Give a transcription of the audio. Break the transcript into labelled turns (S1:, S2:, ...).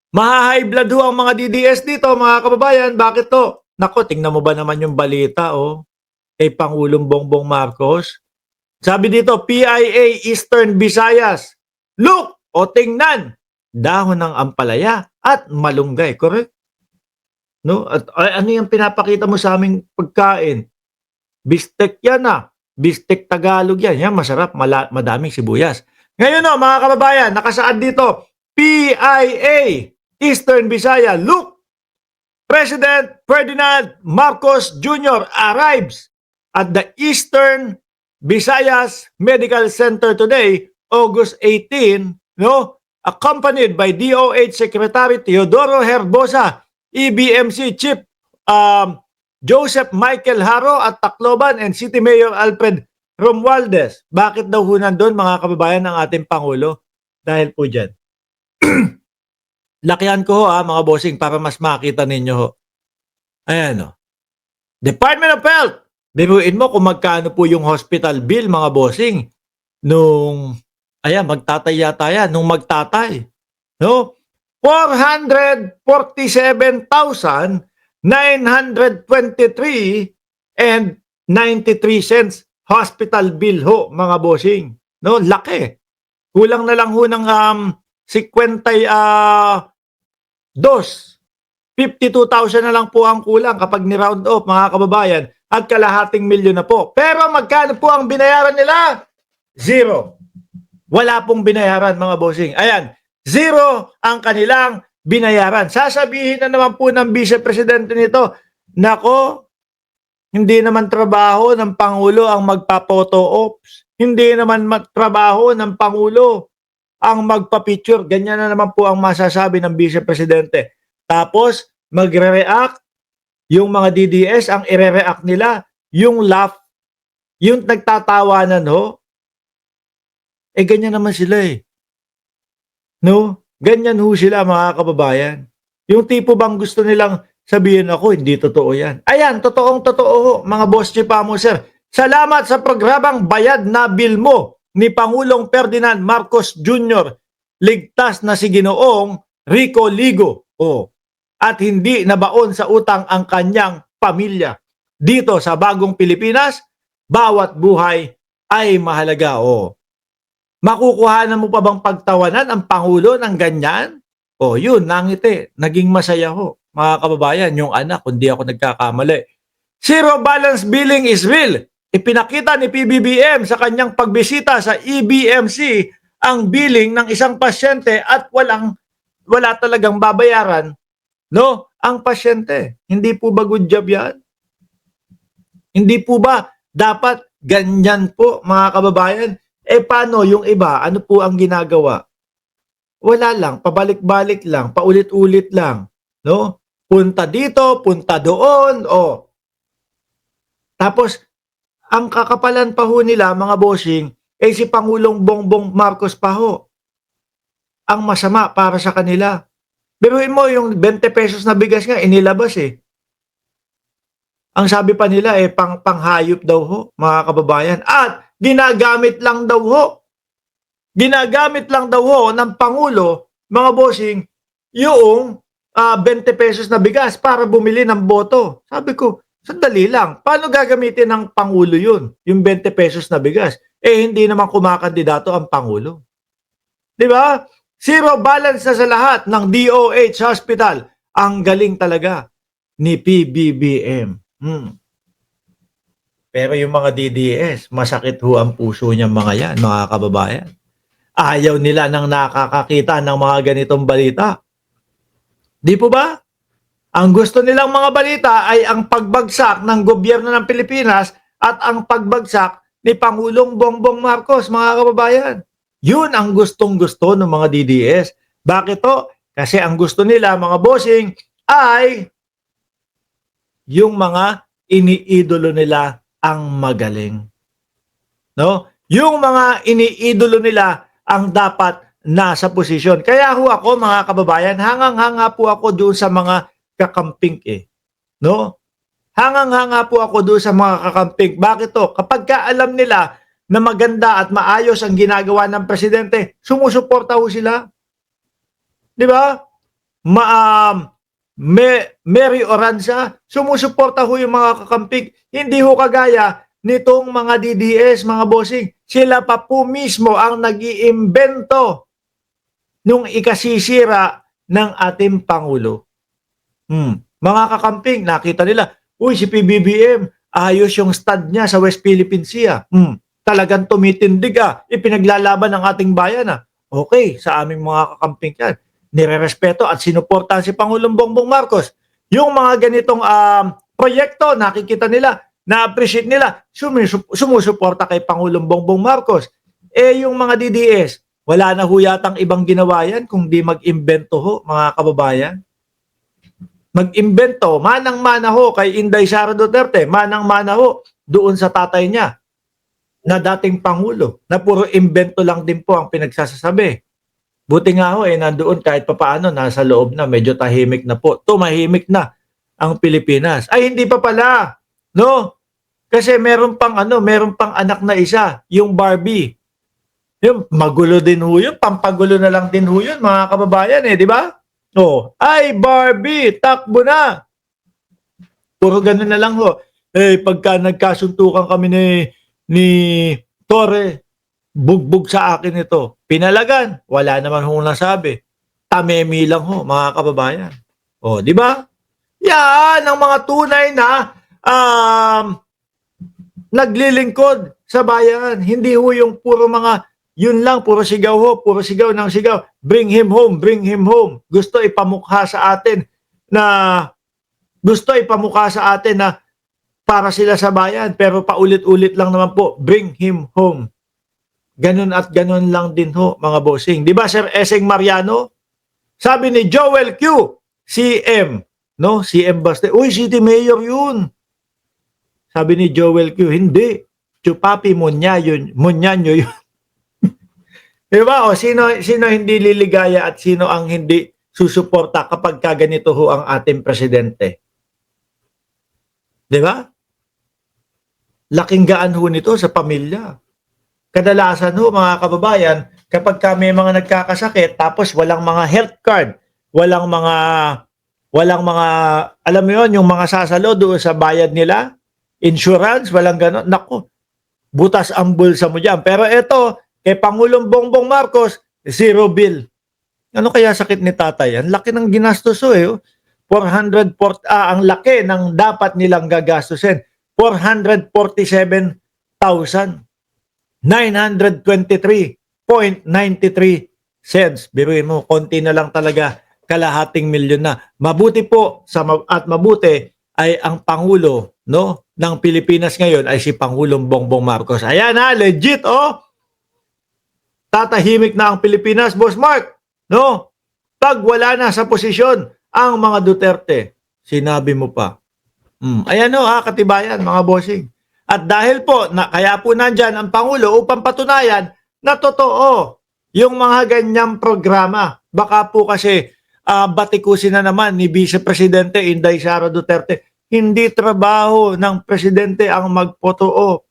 S1: Maha-high blood ho ang mga DDS dito, mga kababayan. Bakit to? Nako, tingnan mo ba naman yung balita, oh, kay Pangulong Bongbong Marcos? Sabi dito, PIA Eastern Visayas. Look o tingnan, dahon ng ampalaya at malunggay. Correct? No? At ano yung pinapakita mo sa aming pagkain? Bistek yan ah. Bistek Tagalog yan. Yan, masarap. Madaming sibuyas. Ngayon no, mga kababayan, nakasaad dito, PIA Eastern Visayas. Look, President Ferdinand Marcos Jr. arrives at the Eastern Visayas Medical Center today, August 18, no? Accompanied by DOH Secretary Teodoro Herbosa, EBMC Chief Joseph Michael Haro at Tacloban and City Mayor Alfred Romualdez. Bakit daw ho nandun, mga kababayan, ng ating Pangulo? Dahil po dyan. Lakihan ko ho mga bossing para mas makita ninyo ho. Ayan o. Department of Health. Biruin mo kung magkano po yung hospital bill, mga bossing. Nung, ayan, magtatay yata yan. Nung magtatay. No? 447,923 and 93 cents hospital bill ho, mga bossing. No? Laki. Kulang na lang ho ng 52, 52,000 na lang po ang kulang kapag ni-round off, mga kababayan, at kalahating milyon na po. Pero magkano po ang binayaran nila? Zero. Wala pong binayaran, mga bossing. Ayan, zero ang kanilang binayaran. Sasabihin na naman po ng Vice Presidente nito, nako, hindi naman trabaho ng Pangulo ang magpa-photo ops. Hindi naman trabaho ng Pangulo ang magpa-picture. Ganyan na naman po ang masasabi ng Vice Presidente. Tapos, magre-react yung mga DDS, ang ire-react nila, yung laugh, yung nagtatawanan ho. Eh, ganyan naman sila eh. No? Ganyan ho sila, mga kababayan. Yung tipo bang gusto nilang sabihin ako, hindi totoo yan. Ayan, totoong totoo ho, mga boss Chipamo, sir. Salamat sa programang Bayad na Bill Mo ni Pangulong Ferdinand Marcos Jr. Ligtas na si Ginoong Rico Ligo. Oh. At hindi nabaon sa utang ang kanyang pamilya. Dito sa bagong Pilipinas, bawat buhay ay mahalaga. Oh. Makukuhanan mo pa bang pagtawanan ang Pangulo ng ganyan? Oh, yun, nangiti. Naging masaya ho. Mga kababayan, yung anak, kundi ako nagkakamali. Zero balance billing is real. Ipinakita ni PBBM sa kanyang pagbisita sa EBMC ang billing ng isang pasyente at wala talagang babayaran, no, ang pasyente. Hindi po ba good job yan? Hindi po ba dapat ganyan po, mga kababayan? Eh paano yung iba? Ano po ang ginagawa? Wala lang, pabalik-balik lang, paulit-ulit lang, no? Punta dito, punta doon, oh. Tapos, ang kakapalan pa ho nila, mga bossing, eh si Pangulong Bongbong Marcos pa ho. Ang masama para sa kanila. Biruin mo, yung 20 pesos na bigas nga, inilabas eh. Ang sabi pa nila eh, panghayop daw ho, mga kababayan. At ginagamit lang daw ho. Ginagamit lang daw ho ng Pangulo, mga bossing, yung 20 pesos na bigas para bumili ng boto. Sabi ko, sandali lang, paano gagamitin ng Pangulo yun? Yung 20 pesos na bigas. Eh, hindi naman kumakandidato ang Pangulo. Di ba? Zero balance na sa lahat ng DOH Hospital. Ang galing talaga ni PBBM. Pero yung mga DDS, masakit ho ang puso niya mga yan, mga kababayan. Ayaw nila nang nakakakita ng mga ganitong balita. Di po ba? Ang gusto nilang mga balita ay ang pagbagsak ng gobyerno ng Pilipinas at ang pagbagsak ni Pangulong Bongbong Marcos, mga kababayan. Yun ang gustong-gusto ng mga DDS. Bakit to? Kasi ang gusto nila, mga bossing, ay yung mga iniidolo nila ang magaling. No? Yung mga iniidolo nila ang dapat nasa posisyon. Kaya ho ako, mga kababayan, hangang-hanga po ako doon sa mga kakamping eh. No? Hangang-hanga po ako doon sa mga kakamping. Bakit to? Kapag alam nila na maganda at maayos ang ginagawa ng presidente, sumusuporta ho sila. Di ba? Mary Oranza, sumusuporta ho yung mga kakamping. Hindi ho kagaya nitong mga DDS, mga bossing. Sila pa po mismo ang nag-iimbento nung ikasisira ng ating Pangulo. Mga kakamping, nakita nila, uy, si PBBM, ayos yung stud niya sa West Philippine Sea. Talagang tumitindig ipinaglalaban ng ating bayan Okay, sa aming mga kakamping yan. Nirerespeto at sinuportahan si Pangulong Bongbong Marcos. Yung mga ganitong proyekto, nakikita nila, na-appreciate nila, sumusuporta kay Pangulong Bongbong Marcos. Yung mga DDS, wala na ho yatang ibang ginawa yan kung di mag-imbento ho, mga kababayan. Mag-imbento, manang-mana ho kay Inday Sara Duterte, manang-mana ho doon sa tatay niya na dating Pangulo, na puro imbento lang din po ang pinagsasasabi. Buti nga ho, nandoon kahit papaano, nasa loob na, medyo tahimik na po. Tumahimik na ang Pilipinas. Ay, hindi pa pala, no? Kasi meron pang anak na isa, yung Barbie. Yung magulo din ho yun, pampagulo na lang din ho yun, mga kababayan di ba? Ay Barbie, takbo na. Puro ganun na lang ho. Pagka nagkasuntukan kami ni Torre, bugbog sa akin ito. Pinalagan, wala naman ho nasabi. Tamemi lang ho, mga kababayan. Di ba? Yan ang mga tunay na naglilingkod sa bayan. Hindi ho yung puro mga yun lang, puro sigaw ho, puro sigaw ng sigaw. Bring him home, bring him home. Gusto ipamukha sa atin na para sila sa bayan, pero paulit-ulit lang naman po, bring him home. Ganun at ganun lang din ho, mga bossing. Di ba, Sir Eseng Mariano? Sabi ni Joel Q, CM, no? CM Baste. Uy, city mayor yun. Sabi ni Joel Q, hindi. Chupapi Munyanyo yun. Diba? Sino hindi liligaya at sino ang hindi susuporta kapag kaganito ho ang ating presidente? Diba? Laking gaan ho nito sa pamilya. Kadalasan ho, mga kababayan, kapag may mga nagkakasakit tapos walang mga health card, walang mga alam mo yun, yung mga sasalo doon sa bayad nila, insurance, walang gano'n. Naku, butas ang bulsa mo dyan. Pero ito, kay Pangulong Bongbong Marcos, zero bill. Ano kaya sakit ni tatay? Ang laki ng ginastos ho 440, ang laki ng dapat nilang gagastusin. 447,923.93 cents. Biruin mo, konti na lang talaga, kalahating milyon na. Mabuti po mabuti ay ang Pangulo, no, ng Pilipinas ngayon ay si Pangulong Bongbong Marcos. Ayan legit tatahimik na ang Pilipinas, Boss Mark. No? Pag wala na sa posisyon ang mga Duterte, sinabi mo pa. Ayan katibayan, mga bossing. At dahil po, kaya po nandyan ang Pangulo upang patunayan na totoo yung mga ganyang programa. Baka po kasi batikusin na naman ni Vice Presidente Inday Sara Duterte. Hindi trabaho ng Presidente ang magpotoo